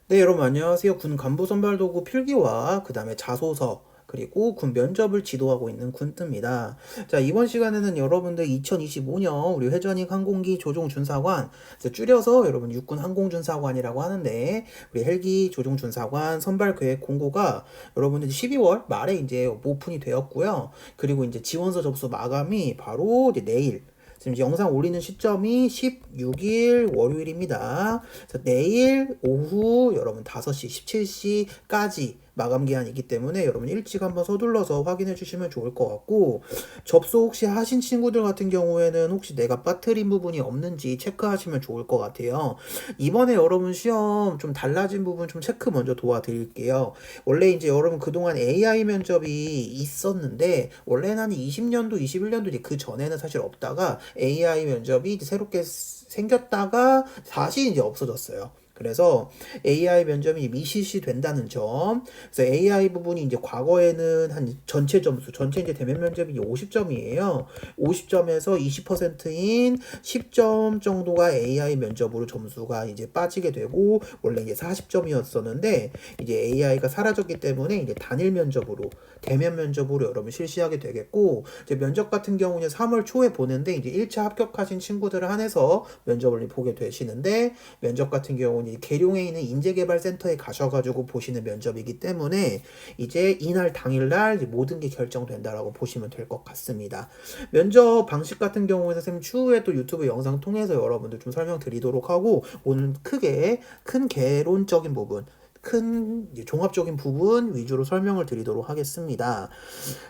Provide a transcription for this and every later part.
네, 여러분 안녕하세요. 군 간부 선발 도구 필기와 그다음에 자소서 그리고 군 면접을 지도하고 있는 군뜨입니다. 자, 이번 시간에는 여러분들 2025년 우리 회전익 항공기 조종준사관, 그래서 줄여서 여러분 육군 항공준사관이라고 하는데, 우리 헬기 조종준사관 선발 계획 공고가 여러분들 12월 말에 이제 오픈이 되었고요. 그리고 이제 지원서 접수 마감이 바로 이제 내일, 지금 영상 올리는 시점이 16일 월요일입니다. 그래서 내일 오후 여러분 5시, 17시까지 마감 기한이기 때문에 여러분 일찍 한번 서둘러서 확인해 주시면 좋을 것 같고, 접수 혹시 하신 친구들 같은 경우에는 혹시 내가 빠뜨린 부분이 없는지 체크하시면 좋을 것 같아요. 이번에 여러분 시험 좀 달라진 부분 좀 체크 먼저 도와드릴게요. 원래 이제 여러분 그동안 AI 면접이 있었는데, 원래는 한 20년도, 21년도 그 전에는 사실 없다가 AI 면접이 이제 새롭게 생겼다가 다시 이제 없어졌어요. 그래서 AI 면접이 미실시 된다는 점. 그래서 AI 부분이 이제 과거에는 한 전체 점수, 전체 이제 대면 면접이 50점이에요. 50점에서 20%인 10점 정도가 AI 면접으로 점수가 이제 빠지게 되고, 원래 이제 40점이었었는데, 이제 AI가 사라졌기 때문에 이제 단일 면접으로, 대면 면접으로 여러분 실시하게 되겠고, 이제 면접 같은 경우는 3월 초에 보는데, 이제 1차 합격하신 친구들을 한해서 면접을 보게 되시는데, 면접 같은 경우는 계룡에 있는 인재개발센터에 가셔가지고 보시는 면접이기 때문에 이제 이날 당일날 모든 게 결정된다라고 보시면 될 것 같습니다. 면접 방식 같은 경우에는 선생님 추후에 또 유튜브 영상 통해서 여러분들 좀 설명드리도록 하고, 오늘 크게 큰 개론적인 부분, 큰 종합적인 부분 위주로 설명을 드리도록 하겠습니다.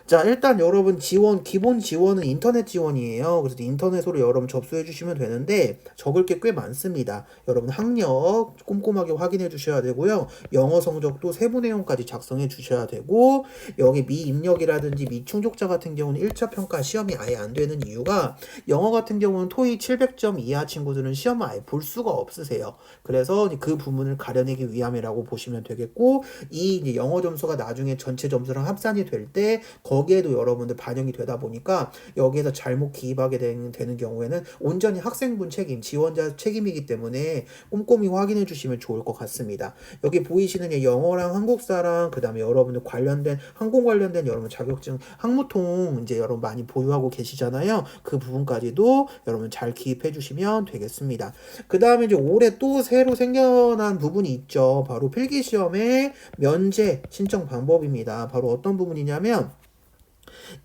자, 일단 여러분 지원, 기본 지원은 인터넷 지원이에요. 그래서 인터넷으로 여러분 접수해 주시면 되는데, 적을 게 꽤 많습니다. 여러분 학력 꼼꼼하게 확인해 주셔야 되고요. 영어 성적도 세부 내용까지 작성해 주셔야 되고, 여기 미입력이라든지 미충족자 같은 경우는 1차 평가 시험이 아예 안 되는 이유가, 영어 같은 경우는 토익 700점 이하 친구들은 시험을 아예 볼 수가 없으세요. 그래서 그 부분을 가려내기 위함이라고 보시면 되겠고, 이 이제 영어 점수가 나중에 전체 점수랑 합산이 될 때 거기에도 여러분들 반영이 되다 보니까, 여기에서 잘못 기입하게 되는 경우에는 온전히 학생분 책임, 지원자 책임이기 때문에 꼼꼼히 확인해 주시면 좋을 것 같습니다. 여기 보이시는 영어랑 한국사랑 그다음에 여러분들 관련된 항공 관련된 여러분 자격증 항무통 이제 여러분 많이 보유하고 계시잖아요. 그 부분까지도 여러분 잘 기입해 주시면 되겠습니다. 그 다음에 이제 올해 또 새로 생겨난 부분이 있죠. 바로 필기시험의 면제 신청 방법입니다. 바로 어떤 부분이냐면,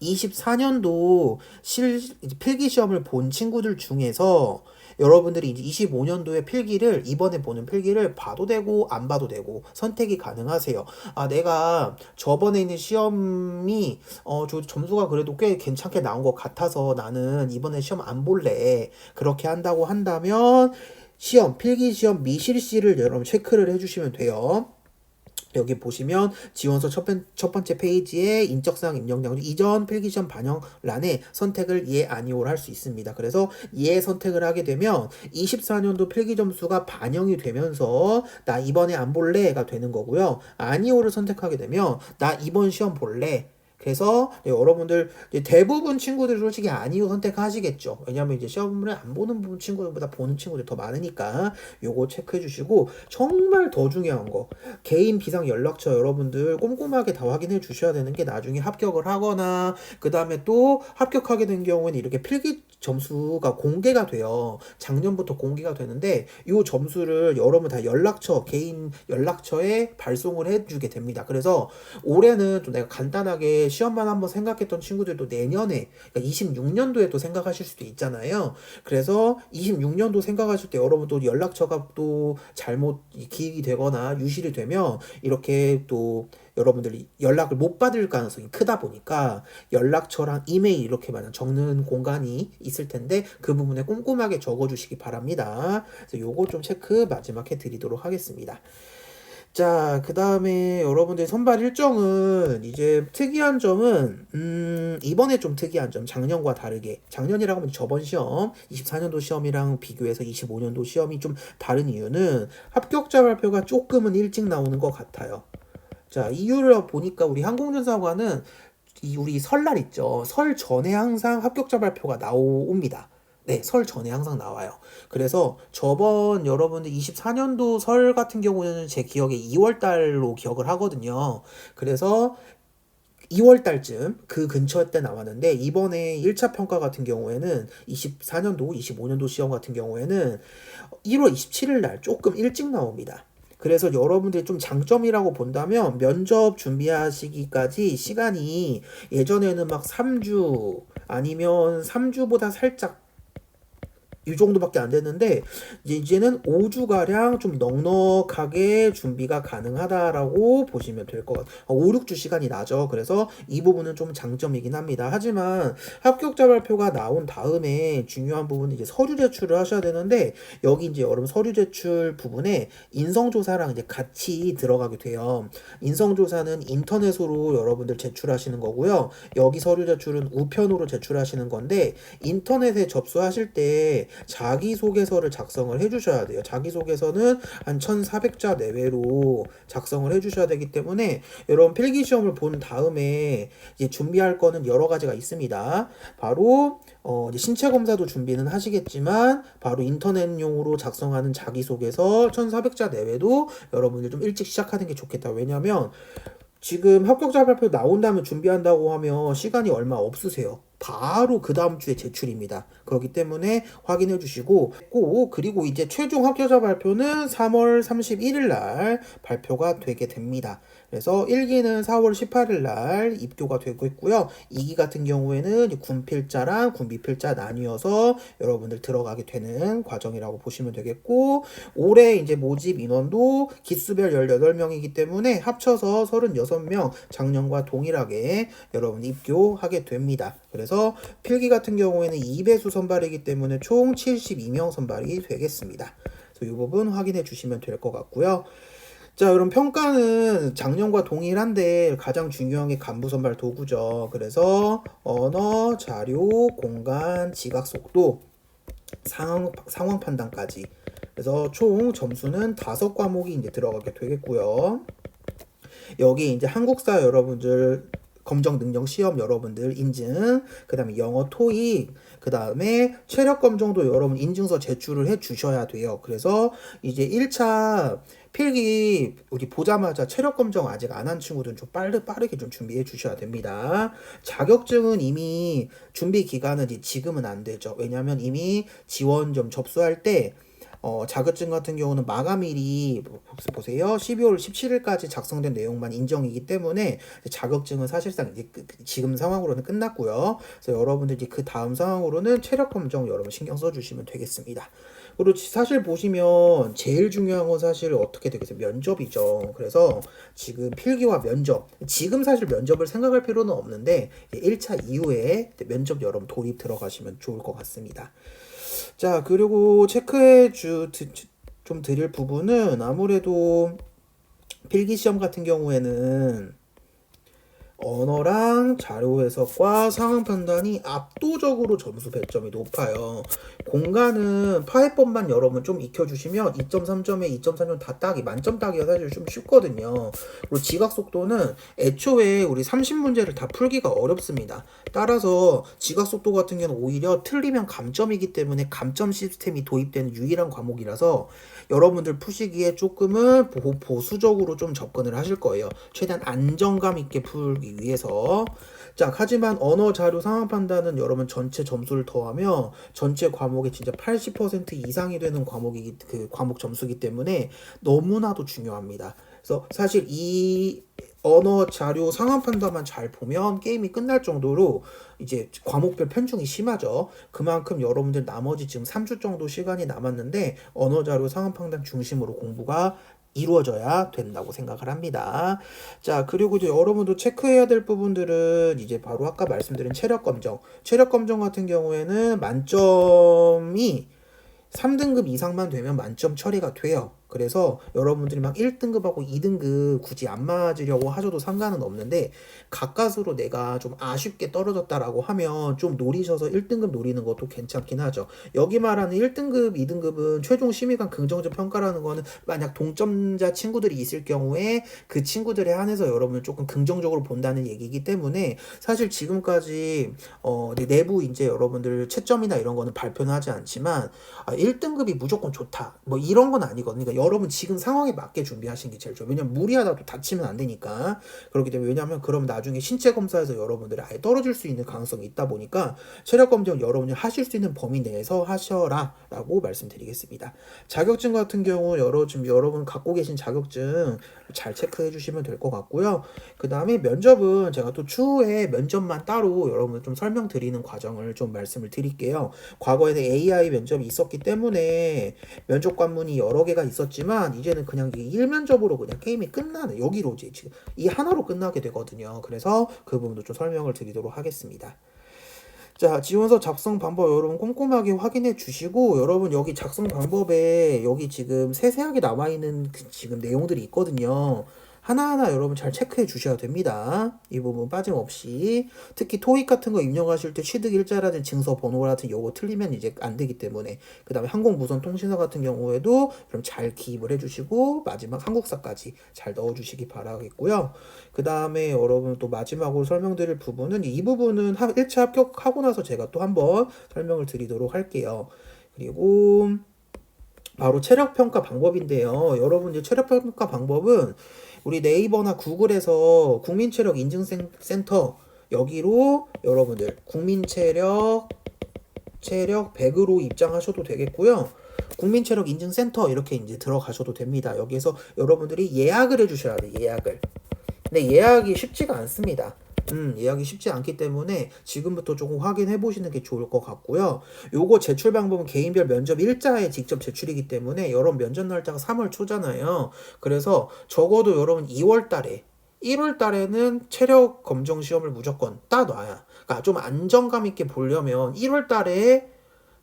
24년도 필기시험을 본 친구들 중에서 여러분들이 이제 25년도에 필기를, 이번에 보는 필기를 봐도 되고 안 봐도 되고 선택이 가능하세요. 아, 내가 저번에 있는 시험이 저 점수가 그래도 꽤 괜찮게 나온 것 같아서 나는 이번에 시험 안 볼래. 그렇게 한다고 한다면 필기시험 미실시를 여러분 체크를 해주시면 돼요. 여기 보시면 지원서 첫 번째 페이지에 인적사항 입력량 이전 필기시험 반영란에 선택을 예, 아니오를 할 수 있습니다. 그래서 예 선택을 하게 되면 24년도 필기 점수가 반영이 되면서 나 이번에 안 볼래가 되는 거고요. 아니오를 선택하게 되면 나 이번 시험 볼래. 그래서 여러분들 대부분 친구들 솔직히 아니오 선택하시겠죠. 왜냐면 이제 시험을 안 보는 친구들보다 보는 친구들이 더 많으니까 요거 체크해 주시고, 정말 더 중요한 거, 개인 비상 연락처 여러분들 꼼꼼하게 다 확인해 주셔야 되는 게, 나중에 합격을 하거나 그 다음에 또 합격하게 된 경우에는 이렇게 필기 점수가 공개가 돼요. 작년부터 공개가 되는데 이 점수를 여러분 다 개인 연락처에 발송을 해주게 됩니다. 그래서 올해는 좀 내가 간단하게 시험만 한번 생각했던 친구들도 내년에, 그러니까 26년도에 또 생각하실 수도 있잖아요. 그래서 26년도 생각하실 때 여러분 또 연락처가 또 잘못 기입이 되거나 유실이 되면 이렇게 또 여러분들이 연락을 못 받을 가능성이 크다 보니까 연락처랑 이메일 이렇게만 적는 공간이 있을 텐데, 그 부분에 꼼꼼하게 적어주시기 바랍니다. 그래서 요거 좀 체크 마지막 해드리도록 하겠습니다. 자, 그 다음에 여러분들 선발 일정은 이제 특이한 점은, 이번에 좀 특이한 점, 작년과 다르게, 작년이라고 하면 저번 시험, 24년도 시험이랑 비교해서 25년도 시험이 좀 다른 이유는 합격자 발표가 조금은 일찍 나오는 것 같아요. 자, 이유를 보니까 우리 항공전사관은 우리 설날 있죠. 설 전에 항상 합격자 발표가 나옵니다. 네, 설 전에 항상 나와요. 그래서 저번 여러분들 24년도 설 같은 경우는 제 기억에 2월 달로 기억을 하거든요. 그래서 2월 달쯤 그 근처 때 나왔는데 이번에 1차 평가 같은 경우에는 24년도, 25년도 시험 같은 경우에는 1월 27일 날 조금 일찍 나옵니다. 그래서 여러분들이 좀 장점이라고 본다면 면접 준비하시기까지 시간이 예전에는 막 3주 아니면 3주보다 살짝 이 정도밖에 안 됐는데 이제는 5주가량 좀 넉넉하게 준비가 가능하다라고 보시면 될 것 같아요. 5, 6주 시간이 나죠. 그래서 이 부분은 좀 장점이긴 합니다. 하지만 합격자 발표가 나온 다음에 중요한 부분은 이제 서류 제출을 하셔야 되는데 여기 이제 여러분 서류 제출 부분에 인성조사랑 이제 같이 들어가게 돼요. 인성조사는 인터넷으로 여러분들 제출하시는 거고요. 여기 서류 제출은 우편으로 제출하시는 건데 인터넷에 접수하실 때 자기소개서를 작성을 해주셔야 돼요. 자기소개서는 한 1,400자 내외로 작성을 해주셔야 되기 때문에 여러분 필기시험을 본 다음에 이제 준비할 거는 여러 가지가 있습니다. 바로 이제 신체 검사도 준비는 하시겠지만 바로 인터넷용으로 작성하는 자기소개서 1,400자 내외도 여러분들 좀 일찍 시작하는 게 좋겠다. 왜냐면 지금 합격자 발표 나온 다음에 준비한다고 하면 시간이 얼마 없으세요. 바로 그 다음 주에 제출입니다. 그렇기 때문에 확인해 주시고 꼭 그리고 이제 최종 합격자 발표는 3월 31일 날 발표가 되게 됩니다. 그래서 1기는 4월 18일 날 입교가 되고 있고요. 2기 같은 경우에는 군필자랑 군비필자 나뉘어서 여러분들 들어가게 되는 과정이라고 보시면 되겠고 올해 이제 모집 인원도 기수별 18명이기 때문에 합쳐서 36명 작년과 동일하게 여러분 입교하게 됩니다. 그래서 필기 같은 경우에는 2배수 선발이기 때문에 총 72명 선발이 되겠습니다. 그래서 이 부분 확인해 주시면 될 것 같고요. 자, 그럼 평가는 작년과 동일한데 가장 중요한 게 간부 선발 도구죠. 그래서 언어, 자료, 공간, 지각 속도, 상황 판단까지. 그래서 총 점수는 5과목이 이제 들어가게 되겠고요. 여기 이제 한국사 여러분들 검정 능력 시험 여러분들 인증, 그 다음에 영어 토익, 그 다음에 체력 검정도 여러분 인증서 제출을 해 주셔야 돼요. 그래서 이제 1차 필기 우리 보자마자 체력 검정 아직 안 한 친구들은 좀 빠르게 좀 준비해 주셔야 됩니다. 자격증은 이미 준비 기간은 지금은 안 되죠. 왜냐면 이미 지원점 접수할 때 자격증 같은 경우는 마감일이 보세요. 12월 17일까지 작성된 내용만 인정이기 때문에 자격증은 사실상 이제 지금 상황으로는 끝났고요. 그래서 여러분들이 그 다음 상황으로는 체력 검정 여러분 신경 써주시면 되겠습니다. 그리고 사실 보시면 제일 중요한 건 사실 어떻게 되겠어요? 면접이죠. 그래서 지금 필기와 면접, 지금 사실 면접을 생각할 필요는 없는데 1차 이후에 면접 여러분 돌입 들어가시면 좋을 것 같습니다. 자, 그리고 체크해 좀 드릴 부분은 아무래도 필기시험 같은 경우에는 언어랑 자료 해석과 상황 판단이 압도적으로 점수 배점이 높아요. 공간은 파해법만 여러분 좀 익혀주시면 2.3점에 2.3점 다 따기, 만점 따기가 사실 좀 쉽거든요. 그리고 지각 속도는 애초에 우리 30문제를 다 풀기가 어렵습니다. 따라서 지각 속도 같은 경우는 오히려 틀리면 감점이기 때문에 감점 시스템이 도입되는 유일한 과목이라서 여러분들 푸시기에 조금은 보수적으로 좀 접근을 하실 거예요. 최대한 안정감 있게 풀기 위해서. 자, 하지만 언어 자료 상황 판단은 여러분 전체 점수를 더하면 전체 과목의 진짜 80% 이상이 되는 과목이 그 과목 점수기 때문에 너무나도 중요합니다. 그래서 사실 이 언어 자료 상황 판단만 잘 보면 게임이 끝날 정도로 이제 과목별 편중이 심하죠. 그만큼 여러분들 나머지 지금 3주 정도 시간이 남았는데 언어 자료 상황 판단 중심으로 공부가 이루어져야 된다고 생각을 합니다. 자, 그리고 이제 여러분도 체크해야 될 부분들은 이제 바로 아까 말씀드린 체력 검정. 체력 검정 같은 경우에는 만점이 3등급 이상만 되면 만점 처리가 돼요. 그래서 여러분들이 막 1등급하고 2등급 굳이 안 맞으려고 하셔도 상관은 없는데 가까스로 내가 좀 아쉽게 떨어졌다라고 하면 좀 노리셔서 1등급 노리는 것도 괜찮긴 하죠. 여기 말하는 1등급, 2등급은 최종 심의관 긍정적 평가라는 거는 만약 동점자 친구들이 있을 경우에 그 친구들에 한해서 여러분을 조금 긍정적으로 본다는 얘기이기 때문에 사실 지금까지 내부 이제 여러분들 채점이나 이런 거는 발표는 하지 않지만 1등급이 무조건 좋다 뭐 이런 건 아니거든요. 그러니까 여러분 지금 상황에 맞게 준비하시는 게 제일 좋아요. 왜냐면 무리하다도 다치면 안 되니까. 그렇기 때문에 왜냐면 그럼 나중에 신체 검사에서 여러분들이 아예 떨어질 수 있는 가능성이 있다 보니까 체력 검정 여러분이 하실 수 있는 범위 내에서 하셔라 라고 말씀드리겠습니다. 자격증 같은 경우 지금 여러분 갖고 계신 자격증 잘 체크해 주시면 될 것 같고요. 그 다음에 면접은 제가 또 추후에 면접만 따로 여러분 좀 설명드리는 과정을 좀 말씀을 드릴게요. 과거에는 AI 면접이 있었기 때문에 면접 관문이 여러 개가 있었지만 이제는 그냥 이 1면접으로 그냥 게임이 끝나는 여기로 이제 지금 이 하나로 끝나게 되거든요. 그래서 그 부분도 좀 설명을 드리도록 하겠습니다. 자, 지원서 작성 방법 여러분 꼼꼼하게 확인해 주시고 여러분 여기 작성 방법에 여기 지금 세세하게 나와 있는 지금 내용들이 있거든요. 하나하나 여러분 잘 체크해 주셔야 됩니다. 이 부분 빠짐없이. 특히 토익 같은 거 입력하실 때 취득 일자라든지 증서 번호라든지 요거 틀리면 이제 안 되기 때문에. 그 다음에 항공무선통신사 같은 경우에도 그럼 잘 기입을 해주시고 마지막 한국사까지 잘 넣어주시기 바라겠고요. 그 다음에 여러분 또 마지막으로 설명드릴 부분은 이 부분은 1차 합격하고 나서 제가 또 한번 설명을 드리도록 할게요. 그리고 바로 체력평가 방법인데요. 여러분 이제 체력평가 방법은 우리 네이버나 구글에서 국민체력인증센터 여기로 여러분들 국민체력 100으로 입장하셔도 되겠고요. 국민체력인증센터 이렇게 이제 들어가셔도 됩니다. 여기에서 여러분들이 예약을 해주셔야 돼요. 예약을. 근데 예약이 쉽지가 않습니다. 예약이 쉽지 않기 때문에 지금부터 조금 확인해 보시는 게 좋을 것 같고요. 요거 제출 방법은 개인별 면접 일자에 직접 제출이기 때문에 여러분 면접 날짜가 3월 초잖아요. 그래서 적어도 여러분 2월 달에 1월 달에는 체력 검정 시험을 무조건 따놔야. 그러니까 좀 안정감 있게 보려면 1월 달에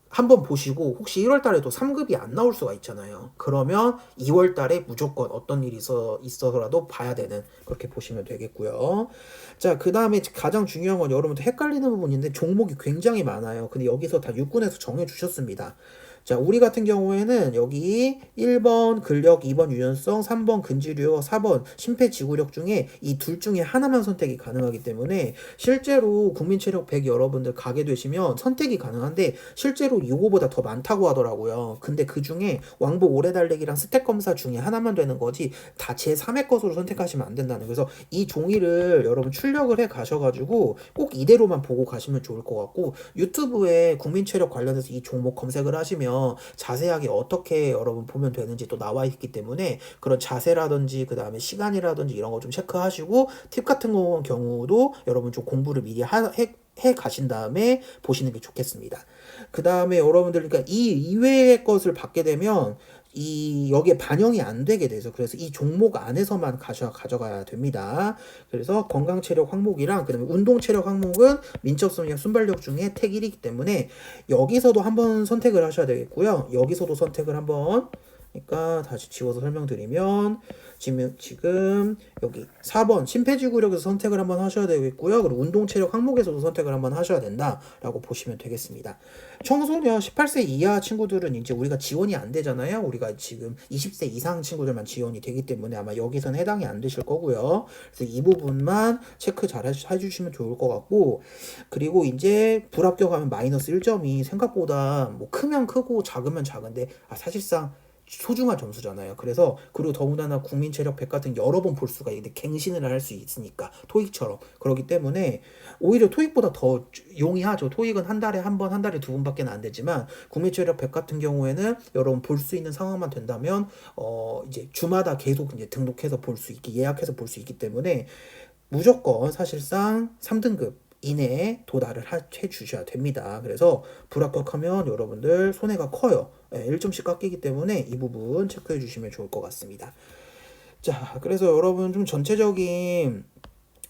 한번 보시고 혹시 1월 달에도 3급이 안 나올 수가 있잖아요. 그러면 2월 달에 무조건 어떤 일이 있어서라도 봐야 되는 그렇게 보시면 되겠고요. 자, 그 다음에 가장 중요한 건 여러분들 헷갈리는 부분인데 종목이 굉장히 많아요. 근데 여기서 다 육군에서 정해 주셨습니다. 자, 우리 같은 경우에는 여기 1번 근력, 2번 유연성, 3번 근지력, 4번 심폐지구력 중에 이 둘 중에 하나만 선택이 가능하기 때문에 실제로 국민체력 100 여러분들 가게 되시면 선택이 가능한데 실제로 이거보다 더 많다고 하더라고요. 근데 그 중에 왕복 오래 달리기랑 스택 검사 중에 하나만 되는 거지 다 제3의 것으로 선택하시면 안 된다는. 그래서 이 종이를 여러분 출력을 해 가셔가지고 꼭 이대로만 보고 가시면 좋을 것 같고 유튜브에 국민체력 관련해서 이 종목 검색을 하시면 자세하게 어떻게 여러분 보면 되는지 또 나와 있기 때문에 그런 자세라든지 그 다음에 시간이라든지 이런 거 좀 체크하시고 팁 같은 경우도 여러분 좀 공부를 미리 해 가신 다음에 보시는 게 좋겠습니다. 그 다음에 여러분들 그러니까 이 이외의 것을 받게 되면 여기에 반영이 안 되게 돼서 그래서 이 종목 안에서만 가져가야 됩니다. 그래서 건강체력 항목이랑 그다음에 운동체력 항목은 민첩성이랑 순발력 중에 택 1이기 때문에 여기서도 한번 선택을 하셔야 되겠고요. 여기서도 선택을 한번 그러니까 다시 지워서 설명드리면 지금 여기 4번 심폐지구력에서 선택을 한번 하셔야 되겠고요. 그리고 운동체력 항목에서도 선택을 한번 하셔야 된다라고 보시면 되겠습니다. 청소년 18세 이하 친구들은 이제 우리가 지원이 안 되잖아요. 우리가 지금 20세 이상 친구들만 지원이 되기 때문에 아마 여기서는 해당이 안 되실 거고요. 그래서 이 부분만 체크 잘 해주시면 좋을 것 같고 그리고 이제 불합격하면 마이너스 1점이 생각보다 뭐 크면 크고 작으면 작은데 사실상 소중한 점수잖아요. 그래서 그리고 더군다나 국민체력 100 같은 여러 번 볼 수가 있는데 갱신을 할 수 있으니까 토익처럼 그렇기 때문에 오히려 토익보다 더 용이하죠. 토익은 한 달에 한 번, 한 달에 두 번밖에 안 되지만 국민체력 100 같은 경우에는 여러분 볼 수 있는 상황만 된다면 이제 주마다 계속 이제 등록해서 볼 수 있게 예약해서 볼 수 있기 때문에 무조건 사실상 3등급 이내에 도달을 해 주셔야 됩니다. 그래서 불합격하면 여러분들 손해가 커요. 1점씩 깎이기 때문에 이 부분 체크해 주시면 좋을 것 같습니다. 자, 그래서 여러분 좀 전체적인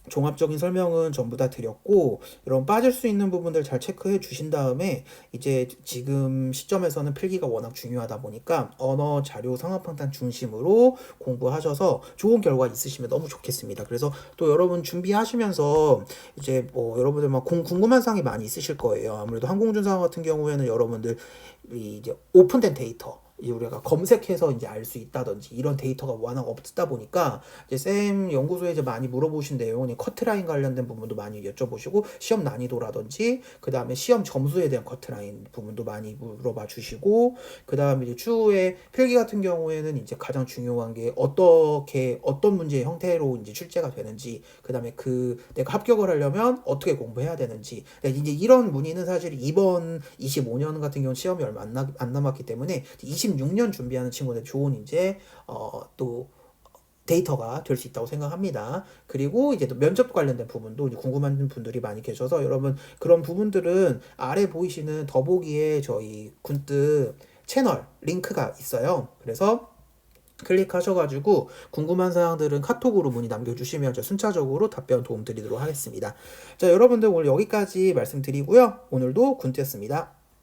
종합적인 설명은 전부 다 드렸고, 여러분 빠질 수 있는 부분들 잘 체크해 주신 다음에 이제 지금 시점에서는 필기가 워낙 중요하다 보니까 언어 자료 상황판단 중심으로 공부하셔서 좋은 결과 있으시면 너무 좋겠습니다. 그래서 또 여러분 준비하시면서 이제 뭐 여러분들 막 궁금한 사항이 많이 있으실 거예요. 아무래도 항공준사 같은 경우에는 여러분들 이제 오픈된 데이터, 우리가 검색해서 이제 알 수 있다든지 이런 데이터가 워낙 없다 보니까 이제 쌤 연구소에 이제 많이 물어보신 내용은 커트라인 관련된 부분도 많이 여쭤보시고, 시험 난이도라든지 그 다음에 시험 점수에 대한 커트라인 부분도 많이 물어봐 주시고, 그 다음에 이제 추후에 필기 같은 경우에는 이제 가장 중요한 게 어떻게 어떤 문제의 형태로 이제 출제가 되는지, 그 다음에 그 내가 합격을 하려면 어떻게 공부해야 되는지, 이제 이런 문의는 사실 이번 25년 같은 경우 시험이 얼마 안 남았기 때문에 26년 준비하는 친구들 좋은 이제 또 데이터가 될 수 있다고 생각합니다. 그리고 이제 또 면접 관련된 부분도 이제 궁금한 분들이 많이 계셔서 여러분 그런 부분들은 아래 보이시는 더보기에 저희 군뜨 채널 링크가 있어요. 그래서 클릭하셔가지고 궁금한 사항들은 카톡으로 문의 남겨주시면 저 순차적으로 답변 도움 드리도록 하겠습니다. 자, 여러분들 오늘 여기까지 말씀드리고요. 오늘도 군뜨였습니다.